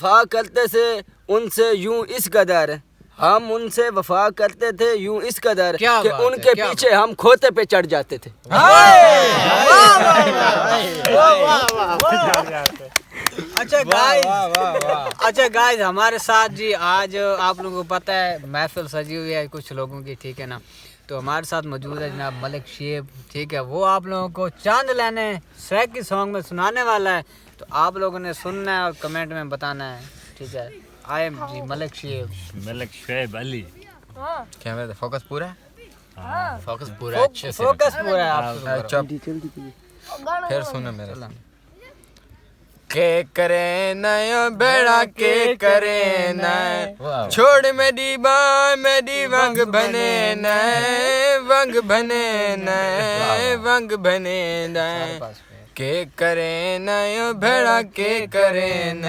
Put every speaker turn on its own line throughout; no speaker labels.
वफा करते थे उनसे यूं इस कदर, हम उनसे वफा करते थे यूं इस कदर कि उनके पीछे हम खोते पे चढ़ जाते थे।
अच्छा गाइस हमारे साथ जी आज आप लोगों को पता है महफिल सजी हुई है कुछ लोगों की, ठीक है ना। तो हमारे साथ मौजूद है जनाब मलिक शेब, ठीक है। वो आप लोगों को चांद लेने सैकी सॉन्ग में सुनाने वाला है, तो आप लोगों ने सुनना है और कमेंट में बताना है, ठीक है। I am G Malik Sheb
Ali.
Camera focus पूरा है, फोकस पूरा
है,
अच्छे से
फोकस पूरा है आप
फिर सुनो मेरे के करे नयो बेड़ा के करे न छोड़ मेरी वंग बने न वंग बने न वंग बने न के करे नयो बेड़ा के करे न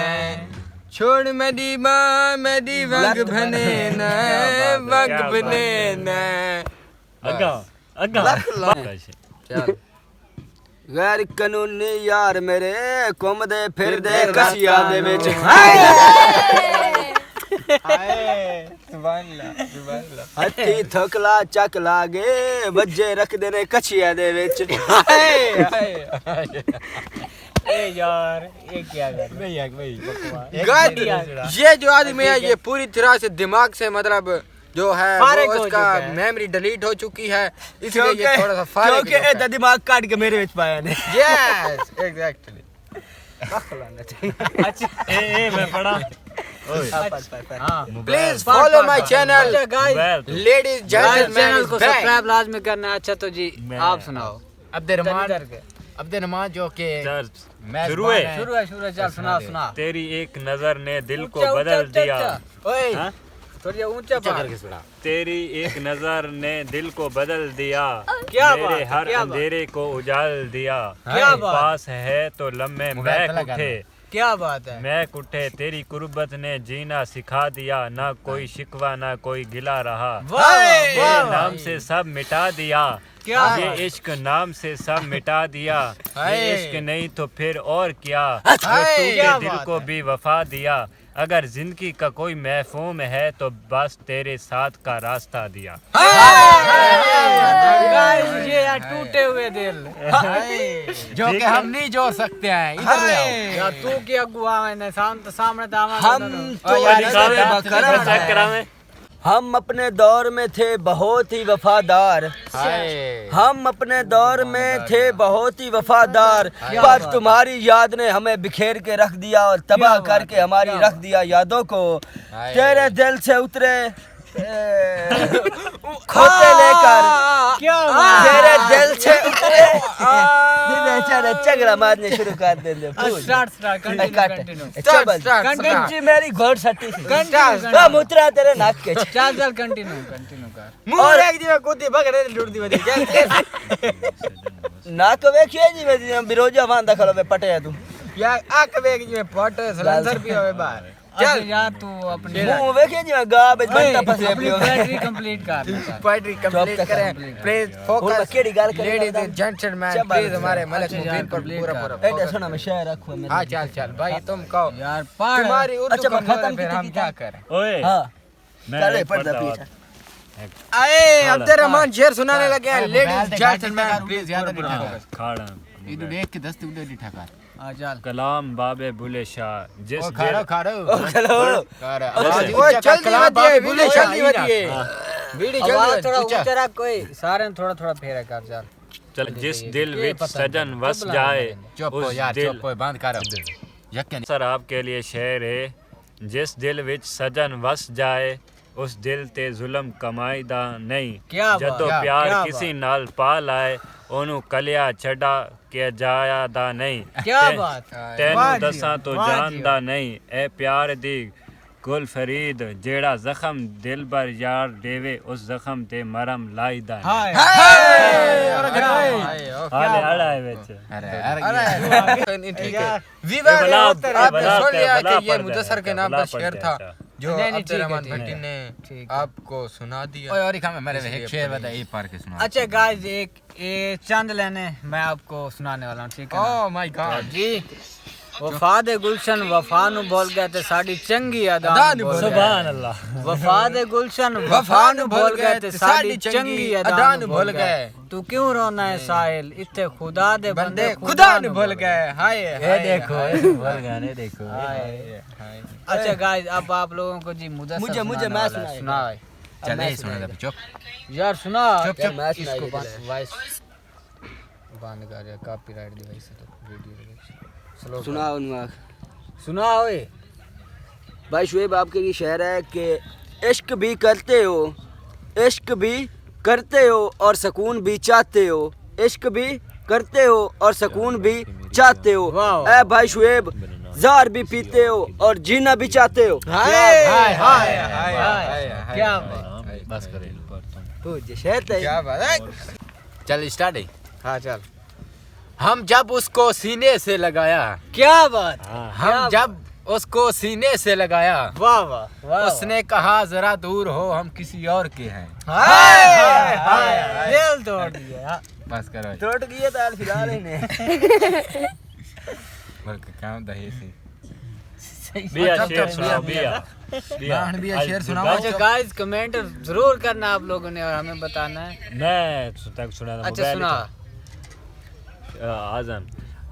छोड़ मेरी वंग बने न वंग बने न
चल गैर कानूनी यार मेरे घुमदे फिरदे कसिया दे विच, हत्थी थकला चक लागे वज्जे रखदे ने कछिया दे विच।
यार ये क्या कर
भाई ये जो आदमी है ये पूरी तरह से दिमाग से मतलब जो है वो उसका मेमोरी डिलीट हो चुकी है, इसलिए ये थोड़ा सा फारिग
क्योंकि ए दिमाग काट के मेरे विच पाया ने।
Yes exactly.
अच्छा ए मैं पढ़ा।
Please follow my channel ladies gentleman
channel को सब्सक्राइब लाजमी करना है। अच्छा तो जी आप सुनाओ।
अब्दुर्रहमान जो के
शुरू है
चल सुना।
तेरी एक नजर ने दिल को बदल दिया।
ओए थोड़ी ऊंचा करके
सुना। तेरी एक नजर ने दिल को बदल दिया,
क्या
मेरे हर अंधेरे को उजाल दिया। पास है तो लम्हे महक उठे,
क्या बात है,
महक उठे। तेरी कुर्बत ने जीना सिखा दिया, ना कोई शिकवा ना कोई गिला रहा। ये नाम से सब मिटा दिया, ये इश्क नाम से सब मिटा दिया। ये इश्क नहीं तो फिर और क्या, टूटे दिल को भी वफा दिया। अगर जिंदगी का कोई महफूम है तो बस तेरे साथ का रास्ता दिया।
ये यार टूटे हुए दिल
जो कि हम नहीं जोड़ सकते हैं, इधर ले आओ।
यार तू की अगुआ है सामने दामाद
हम तो हम अपने दौर में थे बहुत ही वफादार, हम अपने दौर में थे बहुत ही वफादार, पर तुम्हारी याद ने हमें बिखेर के रख दिया और तबाह करके हमारी रख दिया यादों को। तेरे दिल से उतरे खोते लेकर, तेरे दिल से उतरे बेचारे झगड़ा मारने शुरू कर देंगे। मेरी घोड़ सटी मुतरा तेरे नाक के।
चल कंटिन्यू कर।
और एक दिन कुत्ती भगरे लुट दी वदी
नाक वेखिए जी मैं बिरोजा वांदा खलो में पटे तू
यार आंख वेख जी में पटे सलेंसर भी होवे बाहर।
चल यार तू अपने
मुंह वेखिए जी मैं गा बे घंटा फसे पियो।
पोएट्री कंप्लीट कर,
पोएट्री कंप्लीट करें प्लीज। फोकस
केड़ी गाल करे
लेडीज एंड जेंटलमैन प्लीज हमारे मलिक मुबीन पर पूरा
ए सुना मैं शेर रखूं मैं।
हां चल भाई तुम कहो
यार पढ़
तुम्हारी उर्दू
अच्छा
खत्म फिर हम क्या करें।
ओए
हां
मैं
पढ़दा पीछा।
आए अब्दुर्रहमान शेर सुनाने लगे हैं। लेडीज जेंटलमैन प्लीज ज्यादा नहीं फोकस
खाड़ा
इधर देख के दस्ती उधर नहीं ठका।
चल
कलाम बाबे बुले शाह जिस
खाड़ो
हेलो
वो जल्दी बताइए वीडियो जल्दी बताइए वीडियो
आवाज थोड़ा
जल्दी
ऊंचा रख, कोई सारे थोड़ा फेरा कर। चल
चल जिस दिल विच सजन वस जाए
चुप हो
उस
यार
दिल
चुप हो बंद करो यकीन।
सर आपके लिए शेर है। जिस दिल विच सजन वस जाए उस दिल ते जुल्म कमाईदा नहीं। जदों प्यार किसी नाल पा लाए ओनू कलिया छड़ा के जायादा नहीं।
क्या बात
तेनू दसां तो जानदा नहीं ए प्यार दी गुल फरीद जेड़ा जख्म दिल भर यार देवे उस जख्म ते मरम लाईदा नहीं। हाले अड़ा है विच।
अरे ठीक है विवाह आपने सुन लिया कि ये मुदस्सर के नाम पर शेर था जो अब्दुर्रहमान भट्टी ने आपको सुना दिया। और एक मेरे एक शेर बताइए पार के सुना।
अच्छा गाइस एक चंद लेने मैं आपको सुनाने वाला हूँ, ठीक है।
ओह माय गॉड
जी वफा दे गुलशन वफा नु बोल गए ते साडी चंगी अदा नु बोल गए।
सुभान अल्लाह।
वफा दे गुलशन वफा नु बोल गए ते साडी चंगी अदा नु बोल गए। तू क्यों रोना है साहिल इत्थे खुदा दे बंदे खुदा नु बोल गए। हाय ये देखो बोल गाने देखो। अच्छा गाइस अब आप लोगों को जी मुझे मैं सुनाए।
चले सुना दे चुप
यार सुना
चुप
इसको वॉइस बंद कर यार कॉपीराइट दी वजह से तो वीडियो सुना ओए
भाई शुएब आपके लिए शेर है कि इश्क भी करते हो, इश्क भी करते हो और सुकून भी चाहते हो, इश्क भी करते हो और सुकून भी चाहते हो। ए भाई शुएब जार भी पीते हो और जीना भी चाहते हो।
क्या
बस करे
तो ये शेर है।
क्या बात है। चल स्टार्ट है।
हाँ चल
हम जब उसको सीने से लगाया,
क्या बात
हम जब उसको सीने से लगाया,
वाह वाह वाह
उसने कहा जरा दूर हो हम किसी और के हैं।
दिल तोड़ दिया।
बस करो
टूट गई है तो फिलहाल इन्हें
बल्कि काम दहे से
बिया शेर सुनाओ बिया
शेर सुनाओ।
अच्छा गाइस कमेंट जरूर करना आप लोगों ने और हमें बताना है।
मैं तक सुना।
अच्छा सुना।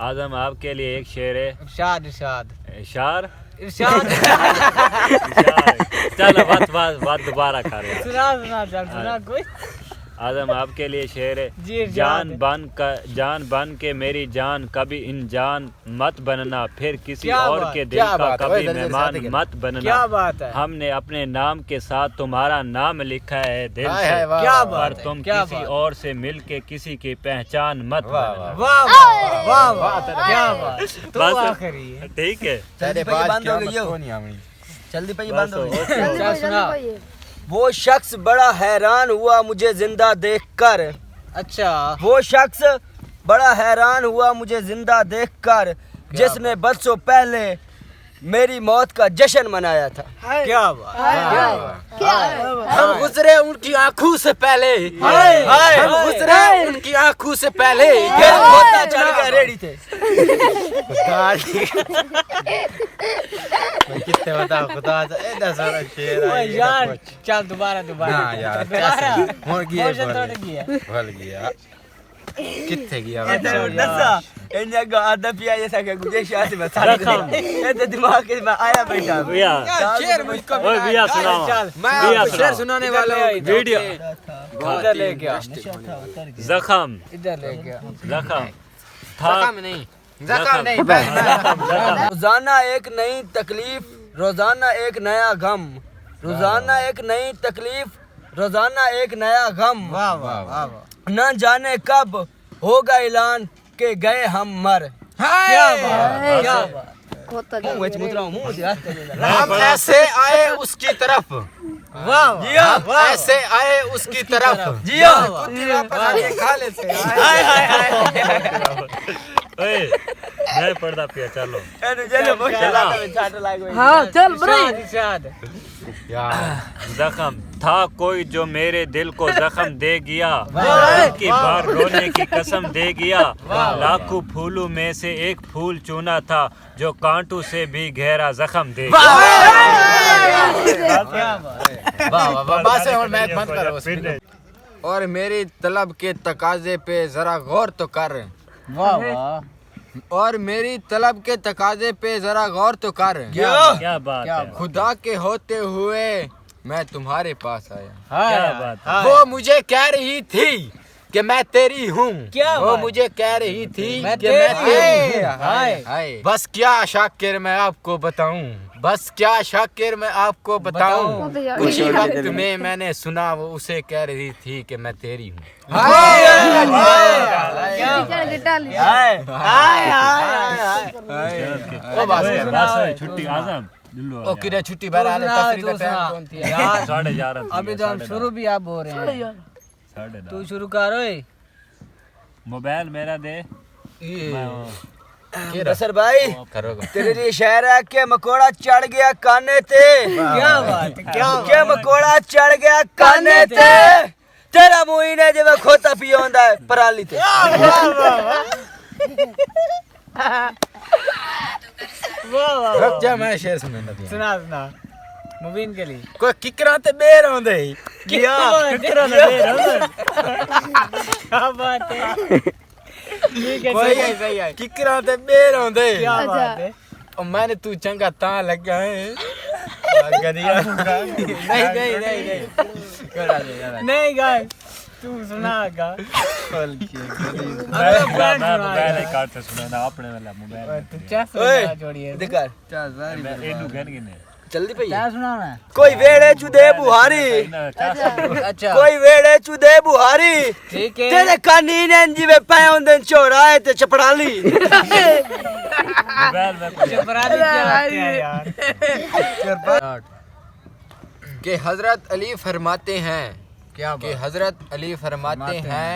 आजम आपके लिए एक शेर है।
इरशाद इरशाद
इशार
इरशाद
चल बात दोबारा कर रहे हैं।
सुना चल सुना कोई।
आजम आपके लिए शेर है।
जी इरशाद।
जान बन के मेरी जान कभी इंजान मत बनना, फिर किसी
क्या
और
बात-
के दिल
क्या
का
बात है?
कभी
ओए,
मेहमान
जल्दी
मत बनना।
क्या बात है।
हमने अपने नाम के साथ तुम्हारा नाम लिखा है दिल
हाय
से,
हाय, वाह,
क्या
वाह,
बात
पर
है,
तुम
क्या
किसी
बात।
और से मिल के किसी की पहचान मत
वाह,
बनना।
वाह वाह वाह वाह क्या बात। तू
बस।
आखिरी है।
ठीक है।
तेरे
पे ये
पास
बंद हो
क्या
गई हो।
मत नहीं आमनी।
जल्दी पे ये
बस
बंद हो गई।
ओके।
चल सुना।
वो शख्स बड़ा हैरान हुआ मुझे जिंदा देखकर,
अच्छा
वो शख्स बड़ा हैरान हुआ मुझे जिंदा देखकर, जिसने बरसों पहले मेरी मौत का जश्न मनाया था।
क्या बात।
हम गुजरे उनकी आंखों से पहले, हम गुजरे उनकी आंखों से पहले,
फिर खोता चढ़ के रेडी थे।
कितने बताओ खुदा इतना सारा शेर
ओए यार चल दोबारा
ना यार
दोबारा
हो गया
मोशन तोड़ गया।
भूल गया कितने गया
नसा इन्हें गादा पिया ये सके गुजे शादी में सारी ये तो दिमाग में आया बैठा।
बिया
शेर मुझको
ओए बिया सुनाओ।
चल
मैं
बिया
आपको शेर
सुनाओ।
सुनाने वाला हूँ।
वीडियो
इधर ले गया
जख्म
इधर ले गया।
जख्म था
नहीं जख्म नहीं
रोजाना एक नई तकलीफ, रोजाना एक नया गम, रोजाना एक नई तकलीफ, रोजाना एक नया गम।
वाह वाह वाह वाह।
न जाने कब होगा ऐलान के गए हम मर।
क्या बात क्या बात।
मुंह में मुद्रा मुंह से हाथ कर
हम ऐसे आए उसकी तरफ,
वाह
जिया
हम ऐसे आए उसकी तरफ,
जिया
खा लेते
हाय हाय हाय
ओए मैं पर्दा पिया चलो।
एनु चलो चला चाट लाग गई।
हाँ चल इरशाद।
जख्म था कोई जो मेरे दिल को जख्म दे गया, की बार रोने की कसम दे गया, लाखों फूलों में से एक फूल चुना था जो कांटों से भी गहरा जख्म दे गया।
और मेरी तलब के तकाजे पे जरा गौर तो कर,
वाह वाह।
और मेरी तलब के तकाजे पे जरा गौर तो कर,
क्या बात है।
खुदा के होते हुए मैं तुम्हारे पास आया।
क्या बात है।
वो मुझे कह रही थी कि मैं तेरी हूँ,
क्या
वो
बात?
मुझे कह रही थी
मैं
कि मैं
तेरी
तेरी हूँ।
हाय।
बस क्या शाकिर मैं आपको बताऊं, बस क्या शाकिर मैं आपको बताऊं, कुछ ही वक्त में मैंने सुना वो उसे कह रही थी कि मैं तेरी हूँ।
छुट्टी आजम
ओ किरे छुट्टी बहरा ले तफरी का टाइम कौन थी
यार
11:30
अभी तो हम शुरू भी आप हो रहे हैं। तू शुरू कर ओए।
मोबाइल मेरा दे।
बसर भाई
करोगे
तेरे लिए शेर है कि मकोड़ा चढ़ गया काने ते।
क्या बात है, क्या
के मकोड़ा चढ़ गया काने ते, तेरा मुंह ने जिਵੇਂ खोता पिया ਹੁੰਦਾ है पराली ते।
वाह
रुक जा मैं शेर सुनाना दिया
सुना सुना मुबीन के लिए
कोई किकरा ते बेर आंदे
क्या किकरा ने क्या बात है ठीक है सही है
किकरा ते बेर आंदे
क्या बात है
और मैंने तू चंगा ता लगा है गदिया नहीं
नहीं गाय तू सुनागा
मोबाइल काट से सुनाना अपने वाला मोबाइल
तू क्या
ओए
सुना जोड़िए
दिखा
एनु गन गिने
जल्दी भैया
क्या सुनाना है
कोई वेड़े चुदे बुहारी
अच्छा
कोई वेड़े चुदे बुहारी
ठीक है
तेरे कानी ने जीवे पै होंदे चोराए ते चपड़ाली
मोबाइल में
चपराली क्या लगते हैं यार
कि हजरत अली फरमाते हैं
क्या
कि हजरत अली फरमाते हैं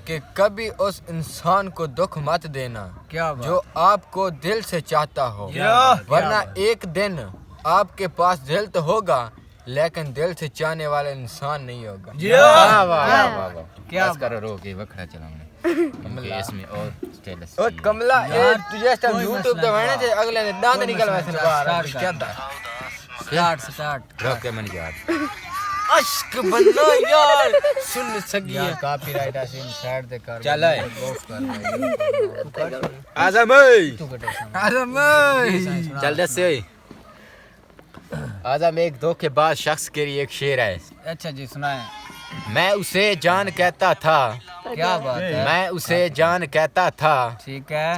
कि कभी उस इंसान को दुख मत देना
क्या बात
जो आपको दिल से चाहता हो वरना एक दिन आपके पास दिल तो होगा लेकिन दिल से चाहने वाला इंसान नहीं होगा
क्या
करो रो के वखड़ा चलाऊंगा क्योंकि इसमें और स्टाइलिश
ओ कमला ए तुझे इस टाइम YouTube पे बहने थे अगले ने दांत निकलवा से बाहर क्या था
स्टार्ट
रोक के मन यार
अश्क बनना यार सुन सकी
यार कॉपीराइट आसिम साइड दे कर
चल आए।
ऑफ कर
आजम
तू कटे
आजम
चल दस से आजम एक धोखेबाज शख्स के लिए एक शेर है
अच्छा जी सुनाए
मैं उसे जान कहता था
क्या बात है
मैं उसे जान कहता था
ठीक है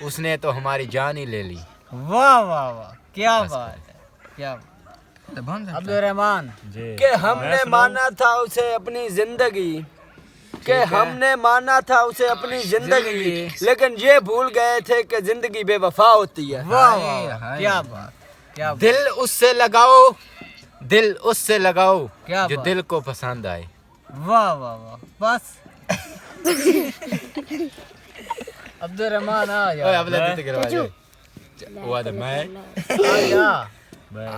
उसने तो हमारी जान ही ले ली
वाह वाह वाह क्या बात है क्या अब्दुल रहमान
जी
कि हमने माना था उसे अपनी जिंदगी कि हमने माना था उसे अपनी जिंदगी लेकिन ये भूल गए थे कि जिंदगी बेवफा होती है
वाह वाह क्या बात क्या बात
दिल उससे लगाओ दिल उससे लगाओ
क्या
जो
बात?
दिल को पसंद आए
वाह वाह वाह बस अब्दुल रहमान आ
ओए
यार
अब ले दे करवा दे वो आदम मैं
आ जा
भाई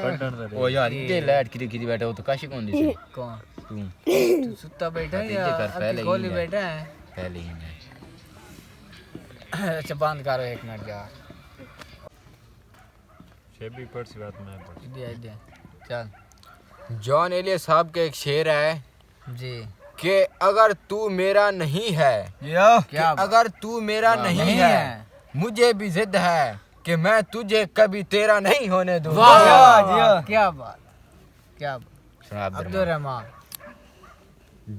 पटन दे
ओ यार इतने लाइट किरी बैठा हो तो काशी कौन दिसे
कौन
तू
तू सुता बैठा है
हाँ,
या
दीजिए कर, पहले
अभी
ही
खोली
है।
बैठा है
पहले ही नहीं
अच्छा बंद करो एक मिनट यार
शेबी पर से बात मैं पढ़
दे चल
जॉन एलियट साहब के एक शेर है
जी
कि अगर तू मेरा नहीं है
क्या बात?
अगर तू मेरा नहीं है मुझे भी जिद है कि मैं तुझे कभी तेरा नहीं होने दूंगा
वाह क्या बात क्या बात
सुना
अब्दुल रहमान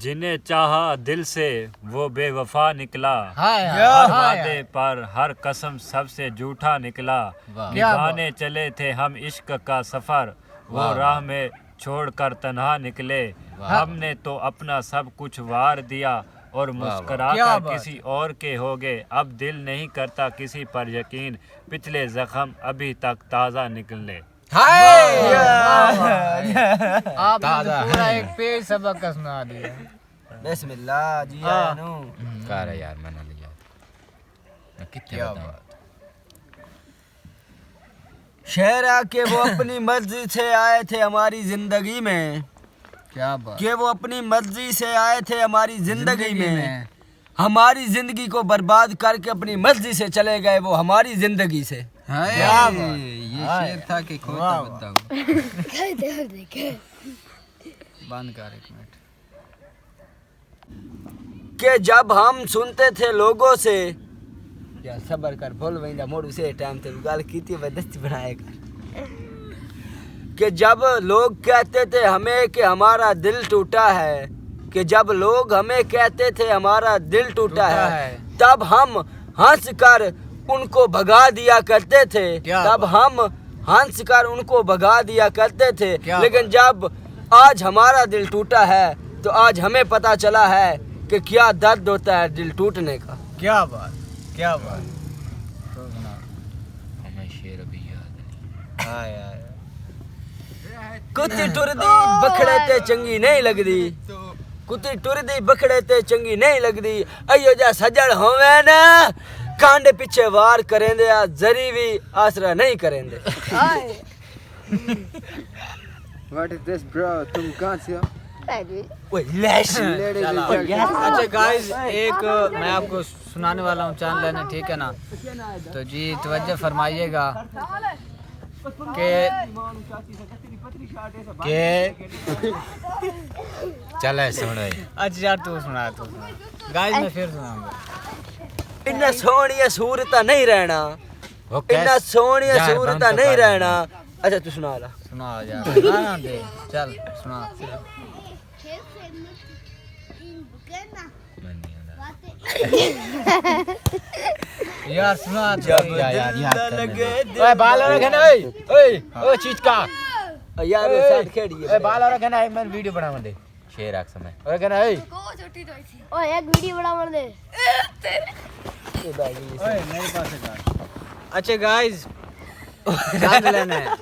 जिन्हें चाहा दिल से वो बेवफा निकला
हाँ
हर
यार
वादे पर हर कसम सबसे झूठा निकला
क्या
निभाने चले थे हम इश्क का सफर वो राह में छोड़कर तन्हा निकले हमने तो अपना सब कुछ वार दिया और
क्या
मुस्कुरा
बात
किसी और के हो गए अब दिल नहीं करता किसी पर यकीन पिछले जख्म अभी तक ताज़ा निकले
आपने तो पूरा एक पेज सबक का सुना दिया
बिस्मिल्लाह जी
हाँ।
आनू
कार है यार मैंने लिया मैं कितने बताऊं
शहरा के वो अपनी मर्जी से आए थे हमारी जिंदगी में
क्या बात
कि वो अपनी मर्जी से आए थे हमारी जिंदगी में हमारी जिंदगी को बर्बाद करके अपनी मर्जी से चले गए वो हमारी जिंदगी से
क्या बात
ये शेर था कि खोता बताऊं
बंद कर एक मिनट
कि जब हम सुनते थे लोगों से या सबर कर बोल वहीं मोड़ उसे टाइम ते गाल कीती दस्ती बनाएगा कि जब लोग कहते थे हमें कि हमारा दिल टूटा है कि जब लोग हमें कहते थे हमारा दिल टूटा है तब हम हंस कर उनको भगा दिया करते थे तब हम हंस कर उनको भगा दिया करते थे लेकिन जब आज हमारा दिल टूटा है तो आज हमें पता चला है कि क्या दर्द होता है दिल टूटने का
क्या बात
हमें शेर अभी याद नहीं
हाँ यार
कुत्ती टुरदी बखड़े ते चंगी नहीं लगदी कुत्ती टुरदी बखड़े ते चंगी नहीं लगदी अयो जा सजड़ होवे ना कांडे पीछे वार करेंदे आ जरी भी आसरा नहीं करेंदे
What is this bro तुम कहां से हो
अच्छा गाइस, एक मैं आपको सुनाने वाला हूँ चांद लेने, ठीक है ना? तो जी तवज्जो फरमाइएगा के
चले सुनो
अच्छा यार तू सुना गाइस, मैं फिर सुनाऊंगा।
इन्ना सोहनिया सूरता नहीं रहना,
वो कैस
इन्ना सोहनिया
यार,
सूरता
बंद तो
नहीं
कर
रहना। अच्छा तू सुना ला।
सुना यार, ना दे, चल सुना। यार सुना
ओए बाल रखना ओए चीज का
यार साथ खेड़ी
ओए बाल रखना है, मैं वीडियो बनावन दे शेर आख समय ओए कहना ए
ओए एक वीडियो बनावन दे।
ओए मेरे पास है। अच्छा गाइस, चांद लेना है।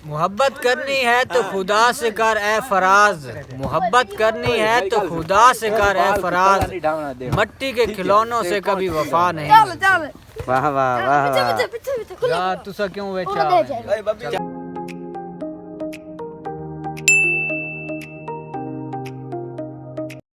मोहब्बत करनी है तो खुदा से कर ए फराज, मोहब्बत करनी है तो खुदा से कर ए फराज, मट्टी के खिलौनों से कभी वफा नहीं।
चल चल
वाह वाह वाह
पीछे पीछे पीछे
यार तू सा क्यों बेचा?